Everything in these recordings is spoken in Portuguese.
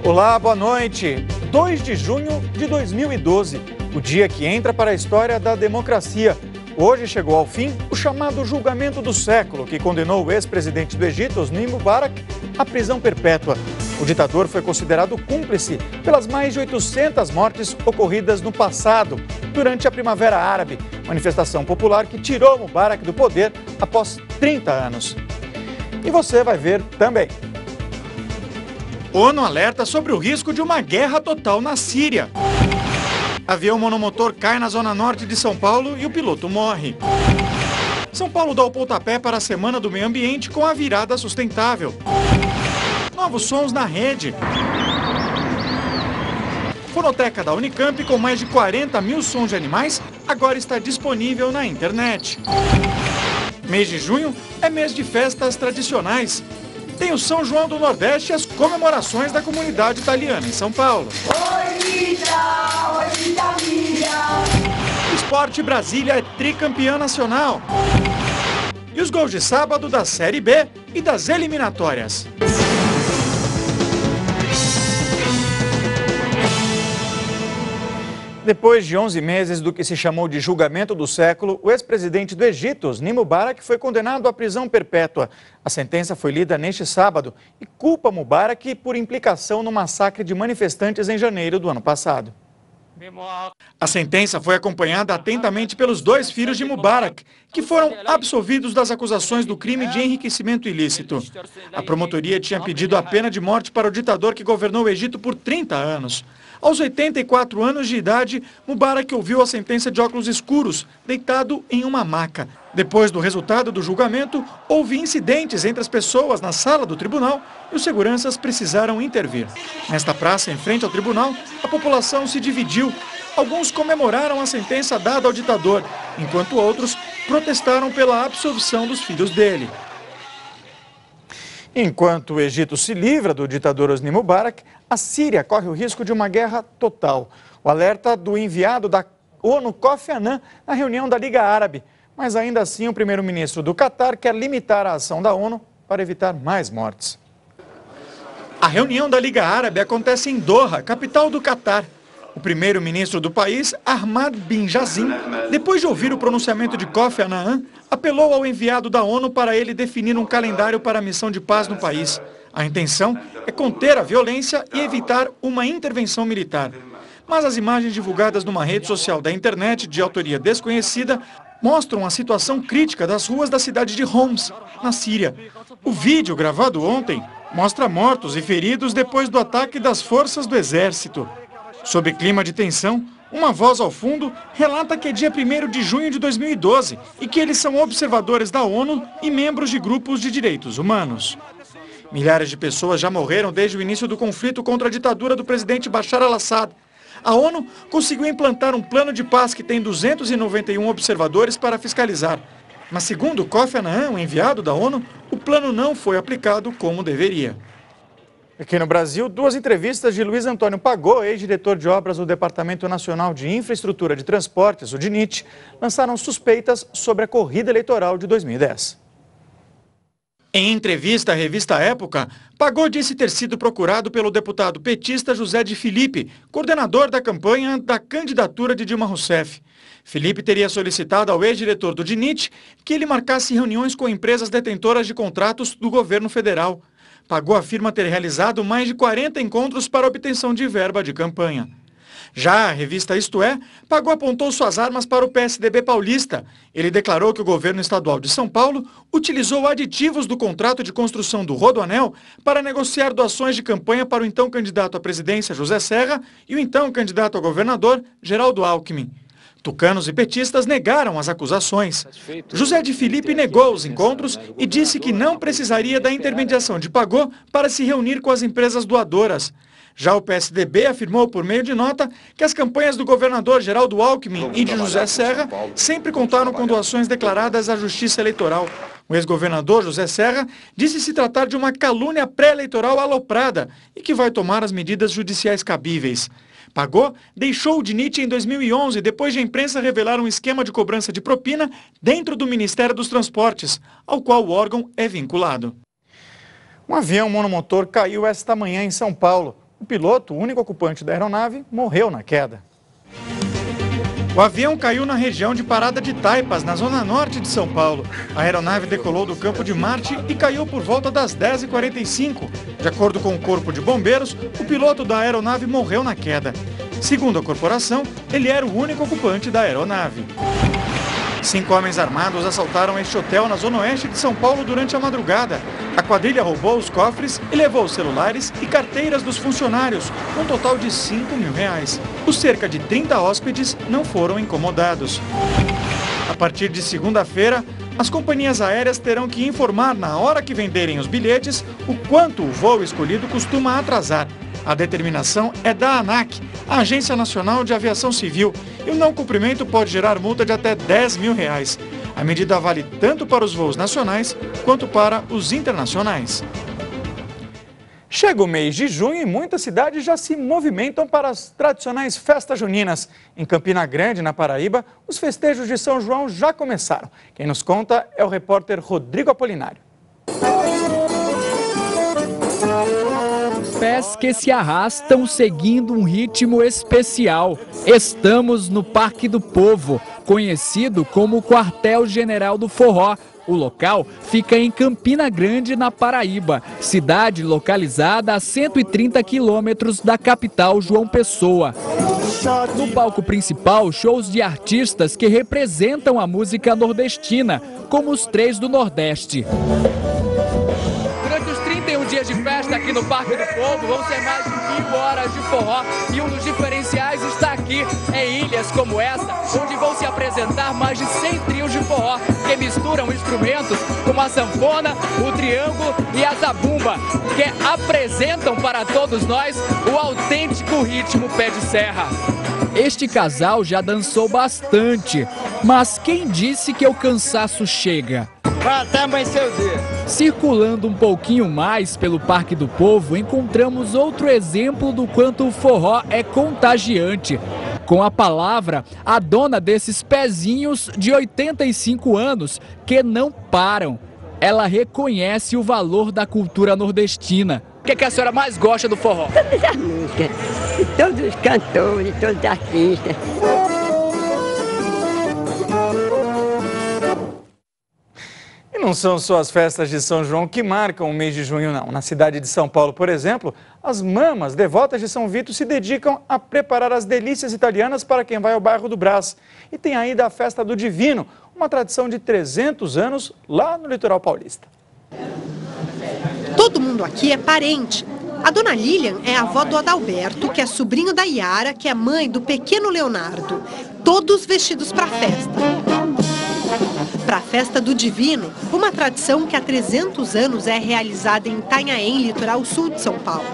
Olá, boa noite. 2 de junho de 2012, o dia que entra para a história da democracia. Hoje chegou ao fim o chamado julgamento do século, que condenou o ex-presidente do Egito, Hosni Mubarak, à prisão perpétua. O ditador foi considerado cúmplice pelas mais de 800 mortes ocorridas no passado, durante a Primavera Árabe, manifestação popular que tirou Mubarak do poder após 30 anos. E você vai ver também. ONU alerta sobre o risco de uma guerra total na Síria. Avião monomotor cai na zona norte de São Paulo e o piloto morre. São Paulo dá o pontapé para a Semana do Meio Ambiente com a virada sustentável. Novos sons na rede. Fonoteca da Unicamp, com mais de 40 mil sons de animais, agora está disponível na internet. Mês de junho é mês de festas tradicionais. Tem o São João do Nordeste e as comemorações da comunidade italiana em São Paulo. Esporte Brasília é tricampeã nacional. E os gols de sábado da Série B e das eliminatórias. Depois de 11 meses do que se chamou de julgamento do século, o ex-presidente do Egito, Hosni Mubarak, foi condenado à prisão perpétua. A sentença foi lida neste sábado e culpa Mubarak por implicação no massacre de manifestantes em janeiro do ano passado. A sentença foi acompanhada atentamente pelos 2 filhos de Mubarak, que foram absolvidos das acusações do crime de enriquecimento ilícito. A promotoria tinha pedido a pena de morte para o ditador que governou o Egito por 30 anos. Aos 84 anos de idade, Mubarak ouviu a sentença de óculos escuros, deitado em uma maca. Depois do resultado do julgamento, houve incidentes entre as pessoas na sala do tribunal e os seguranças precisaram intervir. Nesta praça, em frente ao tribunal, a população se dividiu. Alguns comemoraram a sentença dada ao ditador, enquanto outros protestaram pela absolvição dos filhos dele. Enquanto o Egito se livra do ditador Hosni Mubarak, a Síria corre o risco de uma guerra total. O alerta do enviado da ONU, Kofi Annan, na reunião da Liga Árabe. Mas ainda assim, o primeiro-ministro do Catar quer limitar a ação da ONU para evitar mais mortes. A reunião da Liga Árabe acontece em Doha, capital do Catar. O primeiro-ministro do país, Ahmad bin Jassim, depois de ouvir o pronunciamento de Kofi Annan, apelou ao enviado da ONU para ele definir um calendário para a missão de paz no país. A intenção é conter a violência e evitar uma intervenção militar. Mas as imagens divulgadas numa rede social da internet de autoria desconhecida mostram a situação crítica das ruas da cidade de Homs, na Síria. O vídeo, gravado ontem, mostra mortos e feridos depois do ataque das forças do exército. Sob clima de tensão, uma voz ao fundo relata que é dia 1º de junho de 2012 e que eles são observadores da ONU e membros de grupos de direitos humanos. Milhares de pessoas já morreram desde o início do conflito contra a ditadura do presidente Bashar al-Assad. A ONU conseguiu implantar um plano de paz que tem 291 observadores para fiscalizar. Mas segundo Kofi Annan, o enviado da ONU, o plano não foi aplicado como deveria. Aqui no Brasil, 2 entrevistas de Luiz Antônio Pagô, ex-diretor de obras do Departamento Nacional de Infraestrutura de Transportes, o DINIT, lançaram suspeitas sobre a corrida eleitoral de 2010. Em entrevista à revista Época, Pagô disse ter sido procurado pelo deputado petista José de Filipe, coordenador da campanha da candidatura de Dilma Rousseff. Filipe teria solicitado ao ex-diretor do DINIT que ele marcasse reuniões com empresas detentoras de contratos do governo federal. Pagô afirma ter realizado mais de 40 encontros para obtenção de verba de campanha. Já a revista Isto É, Pagô apontou suas armas para o PSDB paulista. Ele declarou que o governo estadual de São Paulo utilizou aditivos do contrato de construção do Rodoanel para negociar doações de campanha para o então candidato à presidência José Serra e o então candidato a governador Geraldo Alckmin. Tucanos e petistas negaram as acusações. José de Filipe negou os encontros e disse que não precisaria da intermediação de Pagô para se reunir com as empresas doadoras. Já o PSDB afirmou por meio de nota que as campanhas do governador Geraldo Alckmin e de José Serra sempre contaram com doações declaradas à Justiça Eleitoral. O ex-governador José Serra disse se tratar de uma calúnia pré-eleitoral aloprada e que vai tomar as medidas judiciais cabíveis. Pagô deixou o DINIT em 2011, depois de a imprensa revelar um esquema de cobrança de propina dentro do Ministério dos Transportes, ao qual o órgão é vinculado. Um avião monomotor caiu esta manhã em São Paulo. O O piloto, o único ocupante da aeronave, morreu na queda. O avião caiu na região de Parada de Taipas, na zona norte de São Paulo. A aeronave decolou do campo de Marte e caiu por volta das 10h45. De acordo com o Corpo de Bombeiros, o piloto da aeronave morreu na queda. Segundo a corporação, ele era o único ocupante da aeronave. 5 homens armados assaltaram este hotel na zona oeste de São Paulo durante a madrugada. A quadrilha roubou os cofres e levou celulares e carteiras dos funcionários, um total de R$5.000. Os cerca de 30 hóspedes não foram incomodados. A partir de segunda-feira, as companhias aéreas terão que informar na hora que venderem os bilhetes o quanto o voo escolhido costuma atrasar. A determinação é da ANAC, a Agência Nacional de Aviação Civil, e o não cumprimento pode gerar multa de até R$10.000. A medida vale tanto para os voos nacionais quanto para os internacionais. Chega o mês de junho e muitas cidades já se movimentam para as tradicionais festas juninas. Em Campina Grande, na Paraíba, os festejos de São João já começaram. Quem nos conta é o repórter Rodrigo Apolinário. Pés que se arrastam seguindo um ritmo especial. Estamos no Parque do Povo, conhecido como o Quartel-General do Forró. O local fica em Campina Grande, na Paraíba, cidade localizada a 130 quilômetros da capital João Pessoa. No palco principal, shows de artistas que representam a música nordestina, como os Três do Nordeste. Durante os 31 dias de festa aqui no Parque do Povo, vão ser mais de 1.000 horas de forró, e um dos diferenciais está aqui em ilhas como essa, onde vão se apresentar mais de 100 trios de forró, que misturam instrumentos como a sanfona, o triângulo e a zabumba, que apresentam para todos nós o autêntico ritmo pé de serra. Este casal já dançou bastante, mas quem disse que o cansaço chega? Até amanhecer o dia. Circulando um pouquinho mais pelo Parque do Povo, encontramos outro exemplo do quanto o forró é contagiante. Com a palavra, a dona desses pezinhos de 85 anos, que não param. Ela reconhece o valor da cultura nordestina. O que a senhora mais gosta do forró? Todas as músicas, de todos os cantores, de todos os artistas. E não são só as festas de São João que marcam o mês de junho, não. Na cidade de São Paulo, por exemplo, as mamas devotas de São Vito se dedicam a preparar as delícias italianas para quem vai ao bairro do Brás. E tem ainda a Festa do Divino, uma tradição de 300 anos lá no litoral paulista. Todo mundo aqui é parente. A dona Lilian é a avó do Adalberto, que é sobrinho da Yara, que é mãe do pequeno Leonardo. Todos vestidos para a festa. Para a Festa do Divino, uma tradição que há 300 anos é realizada em Itanhaém, litoral sul de São Paulo.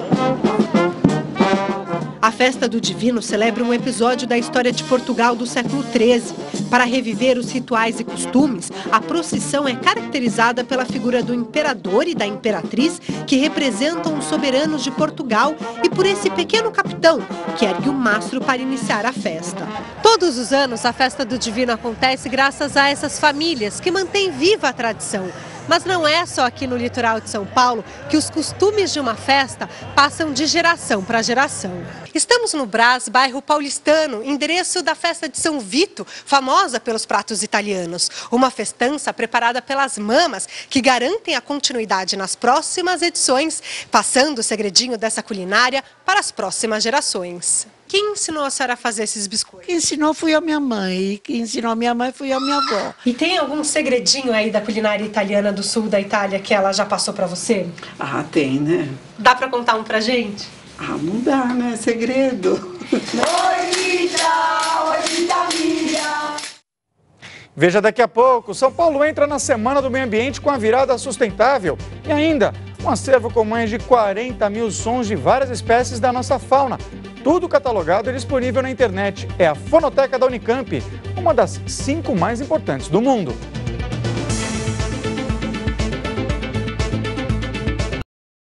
A Festa do Divino celebra um episódio da história de Portugal do século XIII. Para reviver os rituais e costumes, a procissão é caracterizada pela figura do imperador e da imperatriz, que representam os soberanos de Portugal, e por esse pequeno capitão, que ergue o mastro para iniciar a festa. Todos os anos, a Festa do Divino acontece graças a essas famílias que mantêm viva a tradição. Mas não é só aqui no litoral de São Paulo que os costumes de uma festa passam de geração para geração. Estamos no Brás, bairro paulistano, endereço da festa de São Vito, famosa pelos pratos italianos. Uma festança preparada pelas mamas, que garantem a continuidade nas próximas edições, passando o segredinho dessa culinária para as próximas gerações. Quem ensinou a senhora a fazer esses biscoitos? Quem ensinou foi a minha mãe, e quem ensinou a minha mãe foi a minha avó. E tem algum segredinho aí da culinária italiana do sul da Itália que ela já passou para você? Ah, tem, né? Dá para contar um pra gente? Ah, não dá, né? Segredo. Veja daqui a pouco, São Paulo entra na Semana do Meio Ambiente com a virada sustentável. E ainda, um acervo com mais de 40.000 sons de várias espécies da nossa fauna. Tudo catalogado e disponível na internet. É a Fonoteca da Unicamp, uma das 5 mais importantes do mundo.